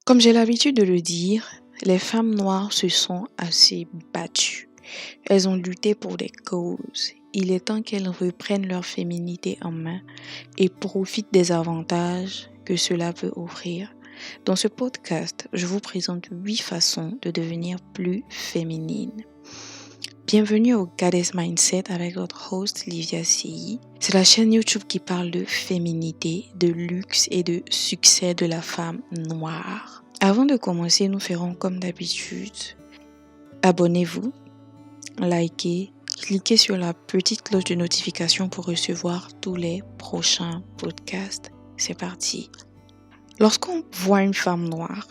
Comme j'ai l'habitude de le dire, les femmes noires se sont assez battues. Elles ont lutté pour des causes. Il est temps qu'elles reprennent leur féminité en main et profitent des avantages que cela peut offrir. Dans ce podcast, je vous présente 8 façons de devenir plus féminine. Bienvenue au Goddess Mindset avec votre host Livia CI. C'est la chaîne YouTube qui parle de féminité, de luxe et de succès de la femme noire. Avant de commencer, nous ferons comme d'habitude. Abonnez-vous, likez, cliquez sur la petite cloche de notification pour recevoir tous les prochains podcasts. C'est parti. Lorsqu'on voit une femme noire,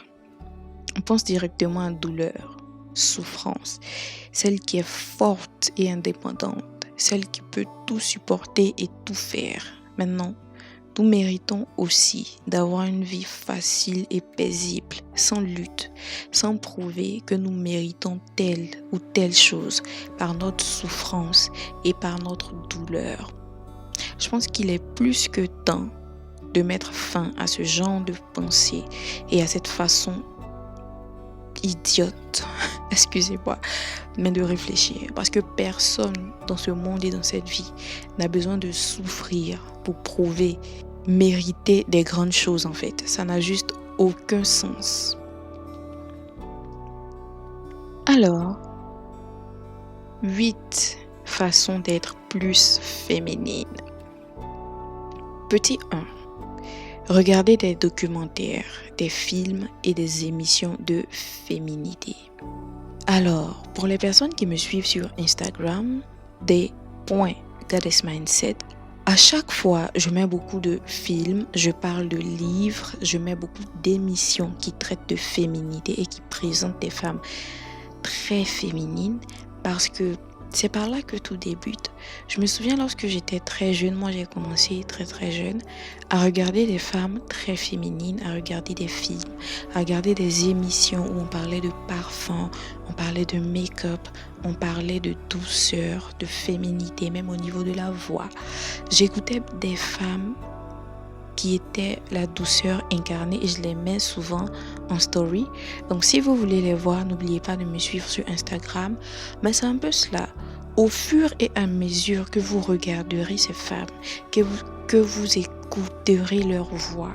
on pense directement à douleur, souffrance, celle qui est forte et indépendante, celle qui peut tout supporter et tout faire. Maintenant, nous méritons aussi d'avoir une vie facile et paisible, sans lutte, sans prouver que nous méritons telle ou telle chose par notre souffrance et par notre douleur. Je pense qu'il est plus que temps de mettre fin à ce genre de pensée et à cette façon idiote, excusez-moi, mais de réfléchir. Parce que personne dans ce monde et dans cette vie n'a besoin de souffrir pour prouver, mériter des grandes choses en fait. Ça n'a juste aucun sens. Alors, 8 façons d'être plus féminine. Petit 1. Regardez des documentaires, des films et des émissions de féminité. Alors, pour les personnes qui me suivent sur Instagram, des Goddess Mindset, à chaque fois, je mets beaucoup de films, je parle de livres, je mets beaucoup d'émissions qui traitent de féminité et qui présentent des femmes très féminines parce que c'est par là que tout débute. Je me souviens lorsque j'étais très jeune, moi j'ai commencé très jeune à regarder des femmes très féminines, à regarder des films, à regarder des émissions où on parlait de parfum, on parlait de make-up, on parlait de douceur, de féminité, même au niveau de la voix. J'écoutais des femmes qui étaient la douceur incarnée et je les mets souvent en story. Donc si vous voulez les voir, n'oubliez pas de me suivre sur Instagram. Mais c'est un peu cela. Au fur et à mesure que vous regarderez ces femmes, que vous écouterez leur voix,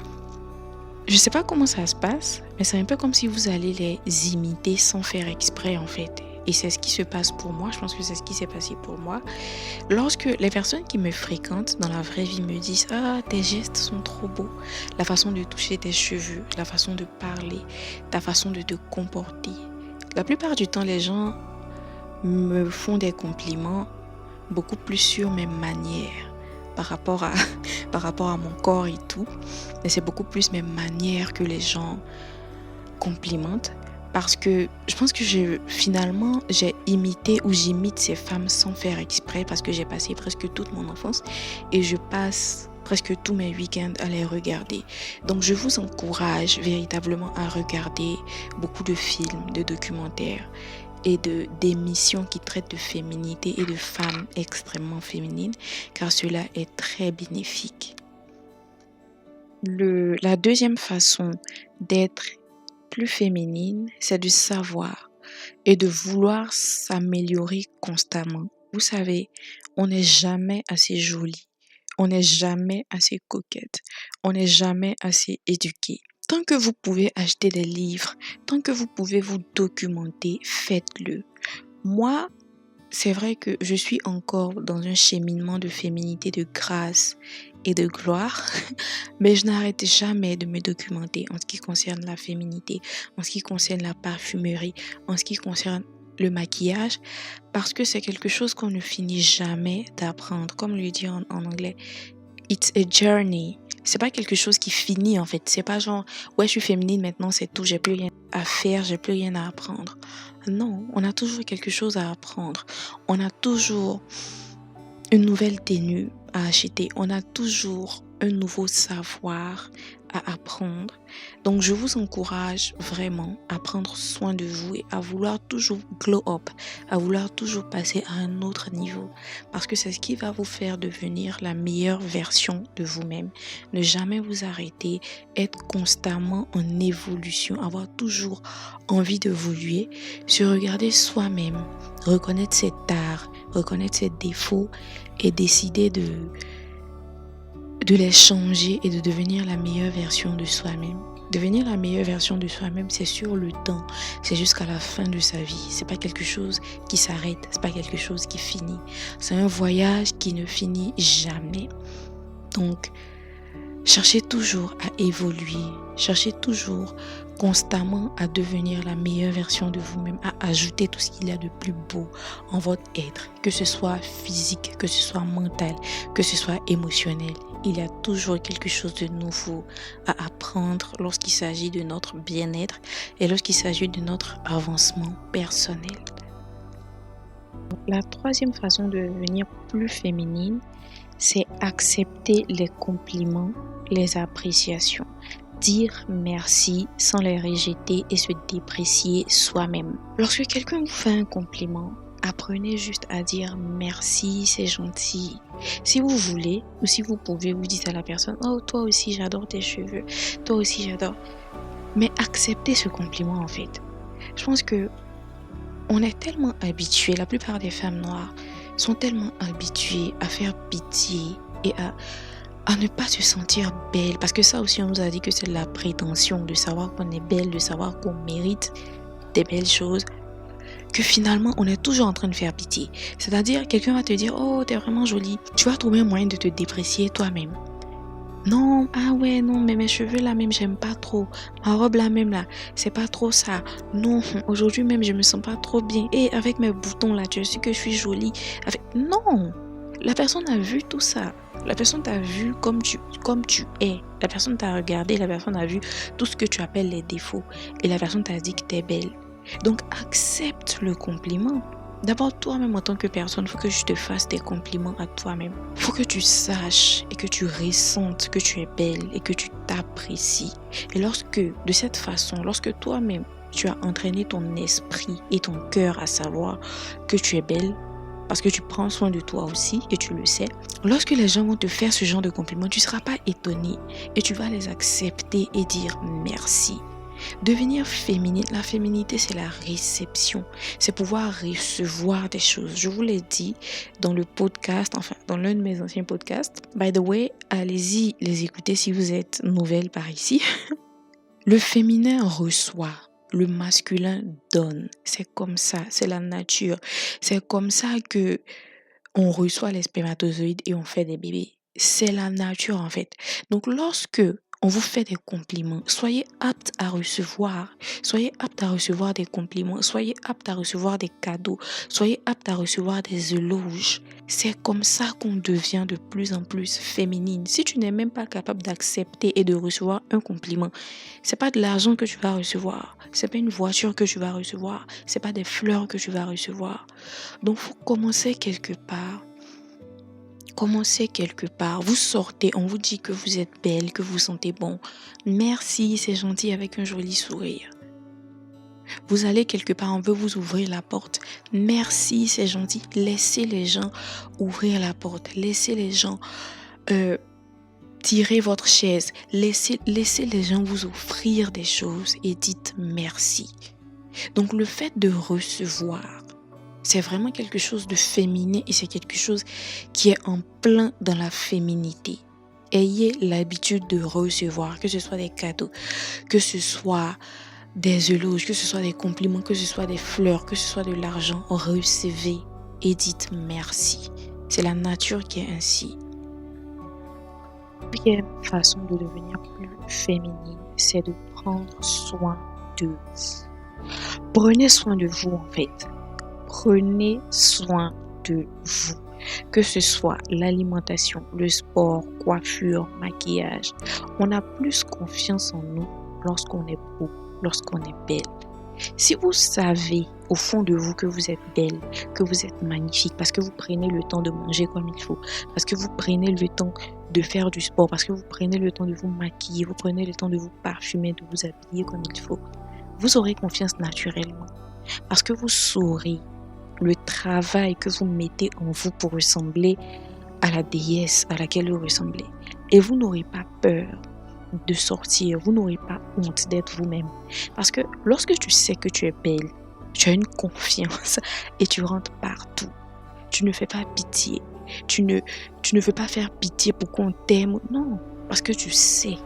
je ne sais pas comment ça se passe, mais c'est un peu comme si vous allez les imiter sans faire exprès en fait. Et c'est ce qui se passe pour moi, je pense que c'est ce qui s'est passé pour moi. Lorsque les personnes qui me fréquentent dans la vraie vie me disent « Ah, tes gestes sont trop beaux », la façon de toucher tes cheveux, la façon de parler, ta façon de te comporter. La plupart du temps, les gens me font des compliments beaucoup plus sur mes manières par rapport à mon corps et tout. Mais c'est beaucoup plus mes manières que les gens complimentent. Parce que je pense que finalement, j'ai imité ou j'imite ces femmes sans faire exprès parce que j'ai passé presque toute mon enfance et je passe presque tous mes week-ends à les regarder. Donc, je vous encourage véritablement à regarder beaucoup de films, de documentaires et d'émissions qui traitent de féminité et de femmes extrêmement féminines car cela est très bénéfique. La deuxième façon d'être plus féminine, c'est de savoir et de vouloir s'améliorer constamment. Vous savez, on n'est jamais assez jolie, on n'est jamais assez coquette, on n'est jamais assez éduquée. Tant que vous pouvez acheter des livres, tant que vous pouvez vous documenter, faites-le. Moi, c'est vrai que je suis encore dans un cheminement de féminité, de grâce et de gloire, mais je n'arrête jamais de me documenter en ce qui concerne la féminité, en ce qui concerne la parfumerie, en ce qui concerne le maquillage, parce que c'est quelque chose qu'on ne finit jamais d'apprendre. Comme le dit en anglais, it's a journey. C'est pas quelque chose qui finit en fait. C'est pas genre, ouais, je suis féminine maintenant, c'est tout, j'ai plus rien à faire, j'ai plus rien à apprendre. Non, on a toujours quelque chose à apprendre. On a toujours une nouvelle tenue à acheter. On a toujours un nouveau savoir à apprendre. Donc, je vous encourage vraiment à prendre soin de vous et à vouloir toujours glow up, à vouloir toujours passer à un autre niveau. Parce que c'est ce qui va vous faire devenir la meilleure version de vous-même. Ne jamais vous arrêter, être constamment en évolution, avoir toujours envie d'évoluer, se regarder soi-même, reconnaître ses tares, reconnaître ses défauts et décider de les changer et de devenir la meilleure version de soi-même. Devenir la meilleure version de soi-même, c'est sur le temps, c'est jusqu'à la fin de sa vie. C'est pas quelque chose qui s'arrête, c'est pas quelque chose qui finit. C'est un voyage qui ne finit jamais. Donc, cherchez toujours à évoluer, cherchez toujours constamment à devenir la meilleure version de vous-même, à ajouter tout ce qu'il y a de plus beau en votre être, que ce soit physique, que ce soit mental, que ce soit émotionnel. Il y a toujours quelque chose de nouveau à apprendre lorsqu'il s'agit de notre bien-être et lorsqu'il s'agit de notre avancement personnel. La troisième façon de devenir plus féminine, c'est accepter les compliments, les appréciations. Dire merci sans les rejeter et se déprécier soi-même. Lorsque quelqu'un vous fait un compliment, apprenez juste à dire merci, c'est gentil. Si vous voulez ou si vous pouvez, vous dites à la personne, oh toi aussi j'adore tes cheveux, toi aussi j'adore. Mais acceptez ce compliment en fait. Je pense que on est tellement habitués, la plupart des femmes noires sont tellement habituées à faire pitié et à ne pas se sentir belle. Parce que ça aussi, on nous a dit que c'est de la prétention de savoir qu'on est belle, de savoir qu'on mérite des belles choses, que finalement, on est toujours en train de faire pitié. C'est-à-dire, quelqu'un va te dire, oh, t'es vraiment jolie. Tu vas trouver un moyen de te déprécier toi-même. Non, ah ouais, non, mais mes cheveux là même, j'aime pas trop. Ma robe là même là, c'est pas trop ça. Non, aujourd'hui même, je me sens pas trop bien. Et avec mes boutons là, tu sais que je suis jolie. Non, la personne a vu tout ça. La personne t'a vu comme tu es. La personne t'a regardé, la personne a vu tout ce que tu appelles les défauts. Et la personne t'a dit que t'es belle. Donc, accepte le compliment. D'abord, toi-même en tant que personne, il faut que tu te fasses des compliments à toi-même. Il faut que tu saches et que tu ressentes que tu es belle et que tu t'apprécies. Et de cette façon, lorsque toi-même, tu as entraîné ton esprit et ton cœur à savoir que tu es belle, parce que tu prends soin de toi aussi et tu le sais, lorsque les gens vont te faire ce genre de compliments, tu ne seras pas étonné et tu vas les accepter et dire merci. Devenir féminine, la féminité c'est la réception, c'est pouvoir recevoir des choses. Je vous l'ai dit dans le podcast, enfin dans l'un de mes anciens podcasts. By the way, allez-y les écouter si vous êtes nouvelle par ici. Le féminin reçoit, le masculin donne. C'est comme ça, c'est la nature. C'est comme ça que on reçoit les spermatozoïdes et on fait des bébés. C'est la nature en fait. Donc lorsque on vous fait des compliments, soyez apte à recevoir. Soyez apte à recevoir des compliments. Soyez apte à recevoir des cadeaux. Soyez apte à recevoir des éloges. C'est comme ça qu'on devient de plus en plus féminine. Si tu n'es même pas capable d'accepter et de recevoir un compliment, c'est pas de l'argent que tu vas recevoir. C'est pas une voiture que tu vas recevoir. C'est pas des fleurs que tu vas recevoir. Donc, faut commencer quelque part. Commencez quelque part, vous sortez, on vous dit que vous êtes belle, que vous sentez bon. Merci, c'est gentil avec un joli sourire. Vous allez quelque part, on veut vous ouvrir la porte. Merci, c'est gentil. Laissez les gens ouvrir la porte. Laissez les gens tirer votre chaise. Laissez les gens vous offrir des choses et dites merci. Donc le fait de recevoir, c'est vraiment quelque chose de féminin et c'est quelque chose qui est en plein dans la féminité. Ayez l'habitude de recevoir, que ce soit des cadeaux, que ce soit des éloges, que ce soit des compliments, que ce soit des fleurs, que ce soit de l'argent. Recevez et dites merci. C'est la nature qui est ainsi. La deuxième façon de devenir plus féminine, c'est de prendre soin de vous. Prenez soin de vous en fait. Prenez soin de vous, que ce soit l'alimentation, le sport, coiffure, maquillage. On a plus confiance en nous lorsqu'on est beau, lorsqu'on est belle. Si vous savez au fond de vous que vous êtes belle, que vous êtes magnifique, parce que vous prenez le temps de manger comme il faut, parce que vous prenez le temps de faire du sport, parce que vous prenez le temps de vous maquiller, vous prenez le temps de vous parfumer, de vous habiller comme il faut, vous aurez confiance naturellement. Parce que vous saurez le travail que vous mettez en vous pour ressembler à la déesse à laquelle vous ressemblez. Et vous n'aurez pas peur de sortir, vous n'aurez pas honte d'être vous-même. Parce que lorsque tu sais que tu es belle, tu as une confiance et tu rentres partout. Tu ne fais pas pitié. Tu ne veux pas faire pitié pour qu'on t'aime. Non, parce que tu sais.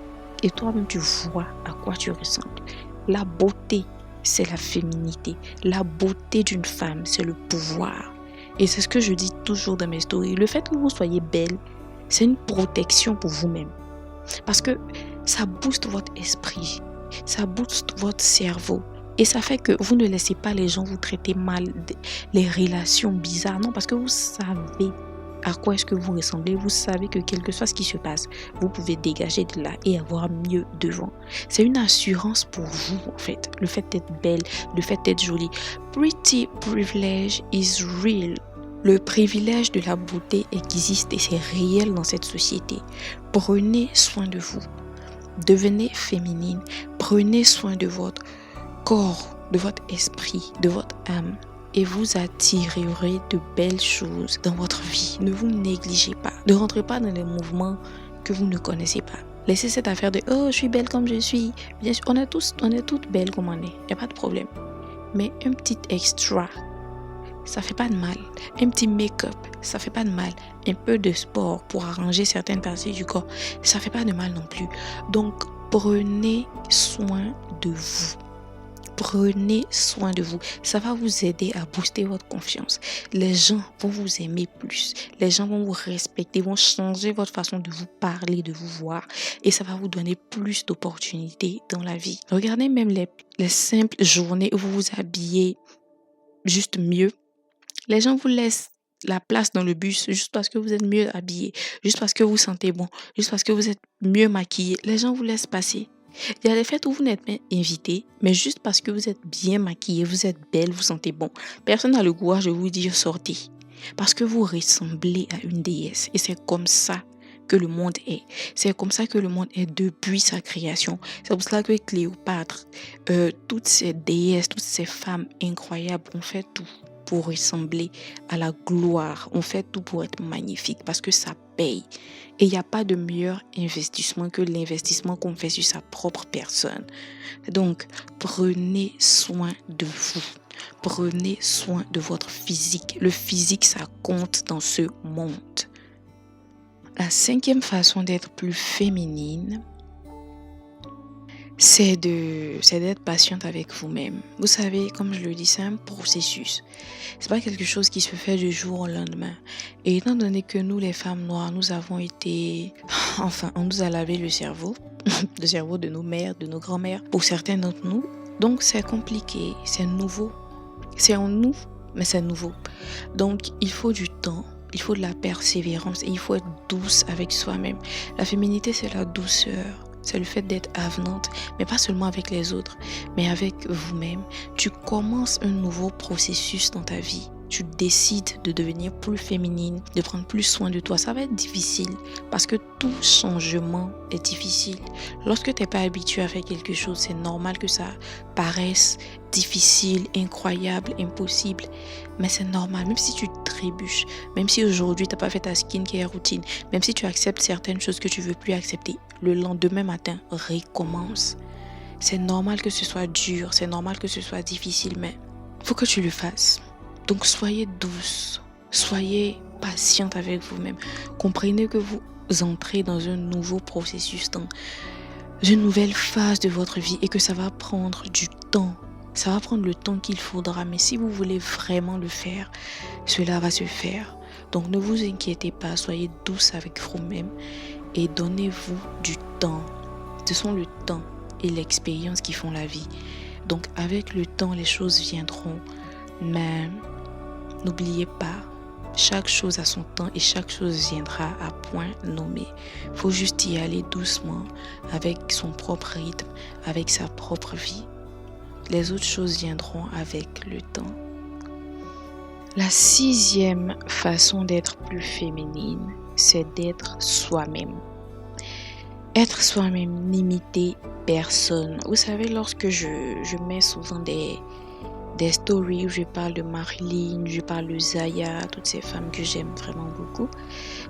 Et toi-même, tu vois à quoi tu ressembles. La beauté, c'est la féminité. La beauté d'une femme, c'est le pouvoir. Et c'est ce que je dis toujours dans mes stories. Le fait que vous soyez belle, c'est une protection pour vous-même. Parce que ça booste votre esprit. Ça booste votre cerveau. Et ça fait que vous ne laissez pas les gens vous traiter mal, les relations bizarres. Non, parce que vous savez à quoi est-ce que vous ressemblez. Vous savez que quel que soit ce qui se passe, vous pouvez dégager de là et avoir mieux devant. C'est une assurance pour vous, en fait. Le fait d'être belle, le fait d'être jolie. Pretty privilege is real. Le privilège de la beauté existe et c'est réel dans cette société. Prenez soin de vous. Devenez féminine. Prenez soin de votre corps, de votre esprit, de votre âme. Et vous attirerez de belles choses dans votre vie. Ne vous négligez pas. Ne rentrez pas dans les mouvements que vous ne connaissez pas. Laissez cette affaire de « Oh, je suis belle comme je suis ». Bien sûr, on est toutes belles comme on est. Il n'y a pas de problème. Mais un petit extra, ça fait pas de mal. Un petit make-up, ça fait pas de mal. Un peu de sport pour arranger certaines parties du corps, ça fait pas de mal non plus. Donc, prenez soin de vous. Prenez soin de vous. Ça va vous aider à booster votre confiance. Les gens vont vous aimer plus. Les gens vont vous respecter, vont changer votre façon de vous parler, de vous voir. Et ça va vous donner plus d'opportunités dans la vie. Regardez même les simples journées où vous vous habillez juste mieux. Les gens vous laissent la place dans le bus juste parce que vous êtes mieux habillé, juste parce que vous sentez bon, juste parce que vous êtes mieux maquillé. Les gens vous laissent passer. Il y a des fêtes où vous n'êtes pas invité, mais juste parce que vous êtes bien maquillé, vous êtes belle, vous sentez bon. Personne n'a le courage de vous dire sortez. Parce que vous ressemblez à une déesse. Et c'est comme ça que le monde est. C'est comme ça que le monde est depuis sa création. C'est pour cela que Cléopâtre, toutes ces déesses, toutes ces femmes incroyables ont fait tout pour ressembler à la gloire. On fait tout pour être magnifique parce que ça paye. Et il n'y a pas de meilleur investissement que l'investissement qu'on fait sur sa propre personne. Donc, prenez soin de vous. Prenez soin de votre physique. Le physique, ça compte dans ce monde. La 5e façon d'être plus féminine, c'est d'être patiente avec vous-même. Vous savez, comme je le dis, c'est un processus. C'est pas quelque chose qui se fait du jour au lendemain. Et étant donné que nous, les femmes noires, nous avons été... Enfin, on nous a lavé le cerveau. Le cerveau de nos mères, de nos grands-mères, pour certains d'entre nous. Donc, c'est compliqué, c'est nouveau. C'est en nous, mais c'est nouveau. Donc, il faut du temps. Il faut de la persévérance et il faut être douce avec soi-même. La féminité, c'est la douceur. C'est le fait d'être avenante, mais pas seulement avec les autres, mais avec vous-même. Tu commences un nouveau processus dans ta vie. Tu décides de devenir plus féminine, de prendre plus soin de toi. Ça va être difficile parce que tout changement est difficile. Lorsque tu n'es pas habitué à faire quelque chose, c'est normal que ça paraisse difficile, incroyable, impossible. Mais c'est normal, même si tu trébuches, même si aujourd'hui tu n'as pas fait ta skincare routine, même si tu acceptes certaines choses que tu ne veux plus accepter, le lendemain matin, recommence. C'est normal que ce soit dur, c'est normal que ce soit difficile, mais il faut que tu le fasses. Donc soyez douce, soyez patiente avec vous-même. Comprenez que vous entrez dans un nouveau processus, dans une nouvelle phase de votre vie et que ça va prendre du temps. Ça va prendre le temps qu'il faudra, mais si vous voulez vraiment le faire, cela va se faire. Donc ne vous inquiétez pas, soyez douce avec vous-même et donnez-vous du temps. Ce sont le temps et l'expérience qui font la vie. Donc avec le temps, les choses viendront. Mais n'oubliez pas, chaque chose a son temps et chaque chose viendra à point nommé. Il faut juste y aller doucement, avec son propre rythme, avec sa propre vie. Les autres choses viendront avec le temps. La 6e façon d'être plus féminine, c'est d'être soi-même. Être soi-même, n'imiter personne. Vous savez, lorsque je mets souvent des stories où je parle de Marilyn, je parle de Zaya, toutes ces femmes que j'aime vraiment beaucoup,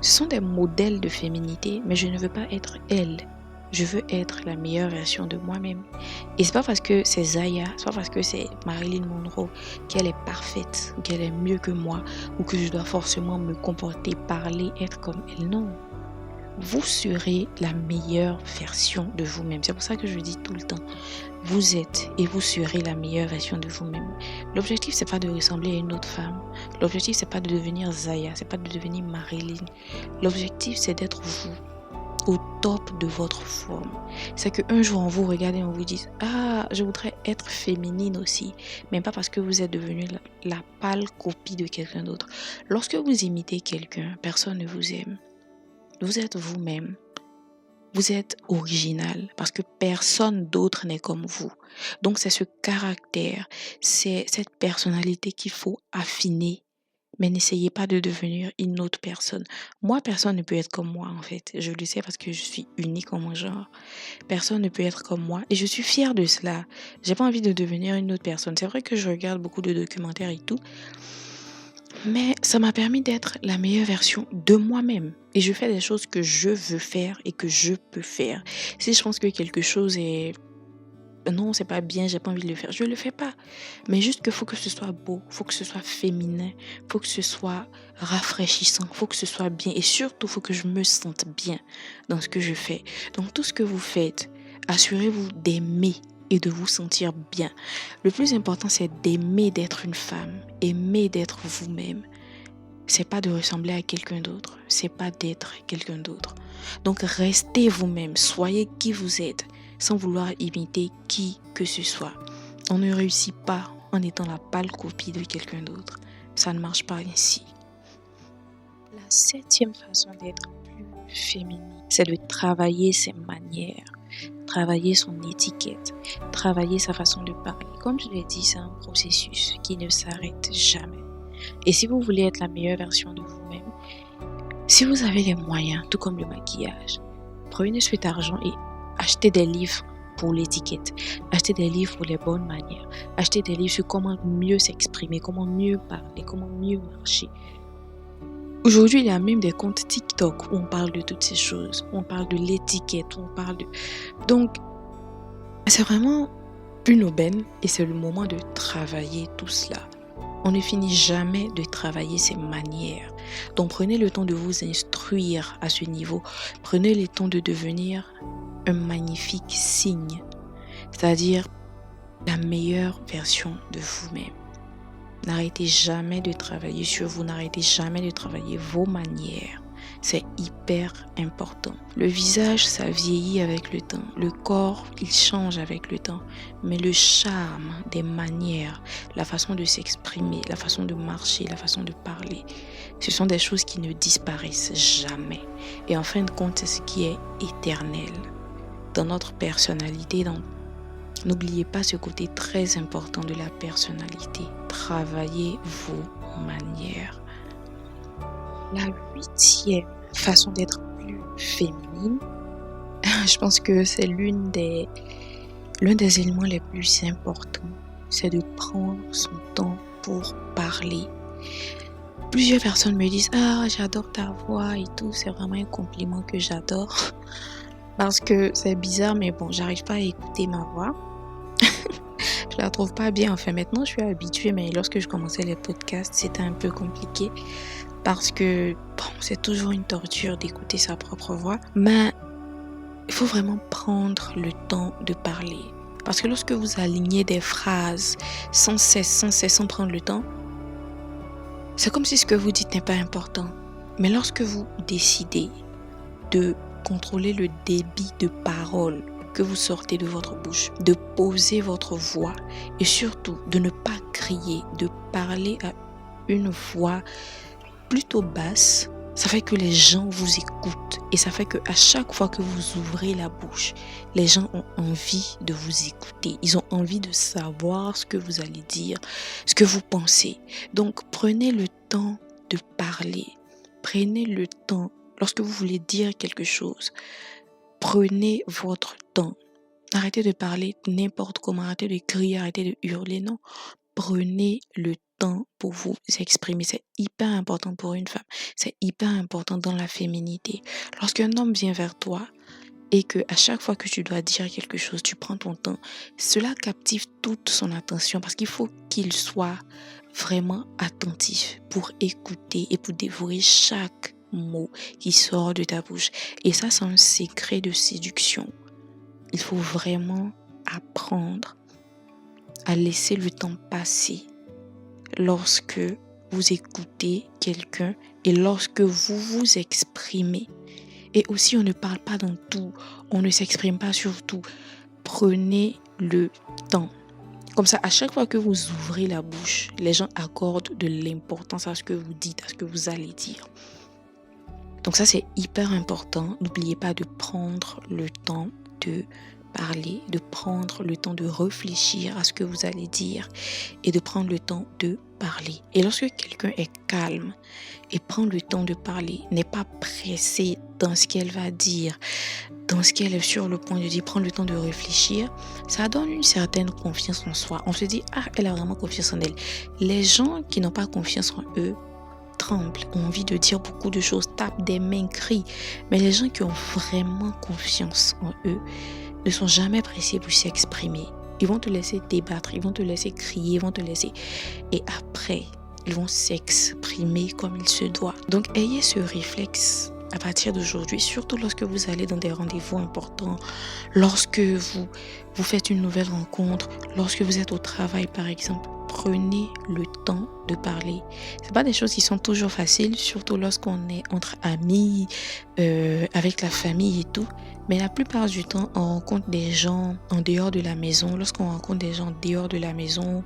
ce sont des modèles de féminité, mais je ne veux pas être elle. Je veux être la meilleure version de moi-même. Et c'est pas parce que c'est Zaya, c'est pas parce que c'est Marilyn Monroe qu'elle est parfaite, ou qu'elle est mieux que moi, ou que je dois forcément me comporter, parler, être comme elle. Non. Vous serez la meilleure version de vous-même. C'est pour ça que je dis tout le temps, vous êtes et vous serez la meilleure version de vous-même. L'objectif, c'est pas de ressembler à une autre femme. L'objectif, c'est pas de devenir Zaya, c'est pas de devenir Marilyn. L'objectif, c'est d'être vous, au top de votre forme. C'est qu'un jour, on vous regarde et on vous dit, ah, je voudrais être féminine aussi. Mais pas parce que vous êtes devenu la pâle copie de quelqu'un d'autre. Lorsque vous imitez quelqu'un, personne ne vous aime. Vous êtes vous-même. Vous êtes original parce que personne d'autre n'est comme vous. Donc c'est ce caractère, c'est cette personnalité qu'il faut affiner. Mais n'essayez pas de devenir une autre personne. Moi, personne ne peut être comme moi en fait. Je le sais parce que je suis unique en mon genre. Personne ne peut être comme moi et je suis fière de cela. J'ai pas envie de devenir une autre personne. C'est vrai que je regarde beaucoup de documentaires et tout. Mais ça m'a permis d'être la meilleure version de moi-même. Et je fais des choses que je veux faire et que je peux faire. Si je pense que quelque chose est... Non, c'est pas bien, j'ai pas envie de le faire. Je le fais pas. Mais juste qu'il faut que ce soit beau, faut que ce soit féminin, faut que ce soit rafraîchissant, faut que ce soit bien. Et surtout, faut que je me sente bien dans ce que je fais. Donc tout ce que vous faites, assurez-vous d'aimer et de vous sentir bien. Le plus important, c'est d'aimer d'être une femme, aimer d'être vous-même. C'est pas de ressembler à quelqu'un d'autre, c'est pas d'être quelqu'un d'autre. Donc restez vous-même, soyez qui vous êtes, sans vouloir imiter qui que ce soit. On ne réussit pas en étant la pâle copie de quelqu'un d'autre. Ça ne marche pas ainsi. La 7e façon d'être plus féminine, c'est de travailler ses manières, travailler son étiquette, travailler sa façon de parler. Comme je l'ai dit, c'est un processus qui ne s'arrête jamais. Et si vous voulez être la meilleure version de vous-même, si vous avez les moyens, tout comme le maquillage, prenez cet argent et achetez des livres pour l'étiquette, achetez des livres pour les bonnes manières, achetez des livres sur comment mieux s'exprimer, comment mieux parler, comment mieux marcher. Aujourd'hui, il y a même des comptes TikTok où on parle de toutes ces choses. On parle de l'étiquette, on parle de... Donc, c'est vraiment une aubaine et c'est le moment de travailler tout cela. On ne finit jamais de travailler ses manières. Donc, prenez le temps de vous instruire à ce niveau. Prenez le temps de devenir un magnifique signe, c'est-à-dire la meilleure version de vous-même. N'arrêtez jamais de travailler sur vous, n'arrêtez jamais de travailler vos manières. C'est hyper important. Le visage, ça vieillit avec le temps. Le corps, il change avec le temps. Mais le charme des manières, la façon de s'exprimer, la façon de marcher, la façon de parler, ce sont des choses qui ne disparaissent jamais. Et en fin de compte, c'est ce qui est éternel. Dans notre personnalité, n'oubliez pas ce côté très important de la personnalité. Travaillez vos manières. La 8e façon d'être plus féminine, je pense que c'est l'un des éléments les plus importants. C'est de prendre son temps pour parler. Plusieurs personnes me disent « Ah, j'adore ta voix et tout. » C'est vraiment un compliment que j'adore. Parce que c'est bizarre, mais bon, j'arrive pas à écouter ma voix. Je la trouve pas bien. Enfin, maintenant, je suis habituée, mais lorsque je commençais les podcasts, c'était un peu compliqué. Parce que bon, c'est toujours une torture d'écouter sa propre voix. Mais il faut vraiment prendre le temps de parler. Parce que lorsque vous alignez des phrases sans cesse, sans prendre le temps, c'est comme si ce que vous dites n'est pas important. Mais lorsque vous décidez de contrôler le débit de parole que vous sortez de votre bouche, de poser votre voix et surtout de ne pas crier, de parler à une voix plutôt basse, ça fait que les gens vous écoutent et ça fait que à chaque fois que vous ouvrez la bouche, les gens ont envie de vous écouter. Ils ont envie de savoir ce que vous allez dire, ce que vous pensez. Donc prenez le temps de parler. Prenez le temps lorsque vous voulez dire quelque chose, prenez votre temps. Arrêtez de parler n'importe comment, arrêtez de crier, arrêtez de hurler, non. Prenez le temps pour vous exprimer. C'est hyper important pour une femme. C'est hyper important dans la féminité. Lorsqu'un homme vient vers toi et que à chaque fois que tu dois dire quelque chose, tu prends ton temps, cela captive toute son attention parce qu'il faut qu'il soit vraiment attentif pour écouter et pour dévorer chaque mot qui sort de ta bouche. Et ça, c'est un secret de séduction. Il faut vraiment apprendre à laisser le temps passer lorsque vous écoutez quelqu'un et lorsque vous vous exprimez. Et aussi, on ne parle pas dans tout, on ne s'exprime pas sur tout. Prenez le temps. Comme ça, à chaque fois que vous ouvrez la bouche, les gens accordent de l'importance à ce que vous dites, à ce que vous allez dire. Donc ça, c'est hyper important. N'oubliez pas de prendre le temps de parler, de prendre le temps de réfléchir à ce que vous allez dire et de prendre le temps de parler. Et lorsque quelqu'un est calme et prend le temps de parler, n'est pas pressé dans ce qu'elle va dire, dans ce qu'elle est sur le point de dire, prendre le temps de réfléchir, ça donne une certaine confiance en soi. On se dit, ah, elle a vraiment confiance en elle. Les gens qui n'ont pas confiance en eux tremblent, ont envie de dire beaucoup de choses, tapent des mains, crient. Mais les gens qui ont vraiment confiance en eux ne sont jamais pressés pour s'exprimer. Ils vont te laisser débattre, ils vont te laisser crier, ils vont te laisser... Et après, ils vont s'exprimer comme il se doit. Donc, ayez ce réflexe à partir d'aujourd'hui, surtout lorsque vous allez dans des rendez-vous importants, lorsque vous faites une nouvelle rencontre, lorsque vous êtes au travail, par exemple. Prenez le temps de parler. C'est pas des choses qui sont toujours faciles, surtout lorsqu'on est entre amis, avec la famille et tout. Mais la plupart du temps, on rencontre des gens en dehors de la maison. Lorsqu'on rencontre des gens en dehors de la maison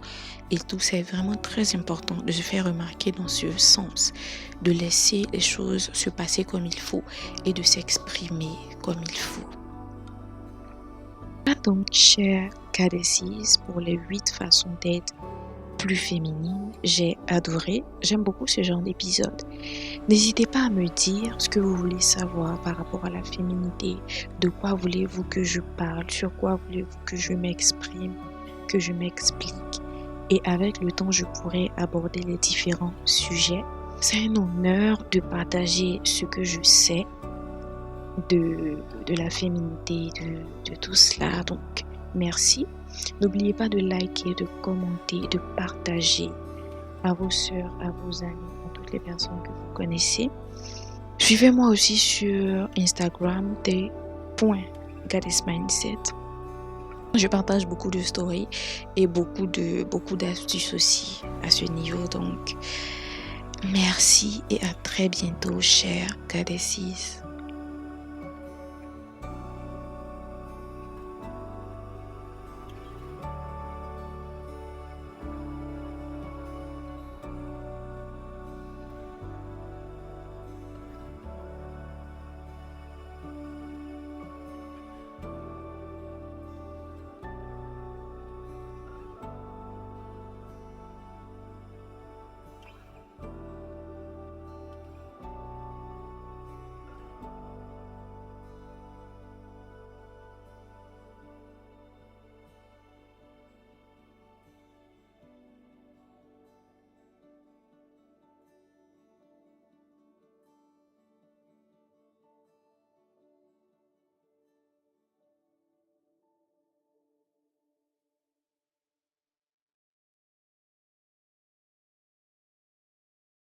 et tout, c'est vraiment très important de se faire remarquer dans ce sens, de laisser les choses se passer comme il faut et de s'exprimer comme il faut. Voilà donc, chers Cadessis, pour les 8 façons d'être plus féminine. J'ai adoré, j'aime beaucoup ce genre d'épisode. N'hésitez pas à me dire ce que vous voulez savoir par rapport à la féminité, de quoi voulez-vous que je parle, sur quoi voulez-vous que je m'exprime, que je m'explique. Et avec le temps, je pourrai aborder les différents sujets. C'est un honneur de partager ce que je sais de la féminité, de tout cela. Donc, merci. N'oubliez pas de liker, de commenter, de partager à vos sœurs, à vos amis, à toutes les personnes que vous connaissez. Suivez-moi aussi sur Instagram, @goddessmindset. Je partage beaucoup de stories et beaucoup d'astuces aussi à ce niveau. Donc, merci et à très bientôt, chers Goddesses.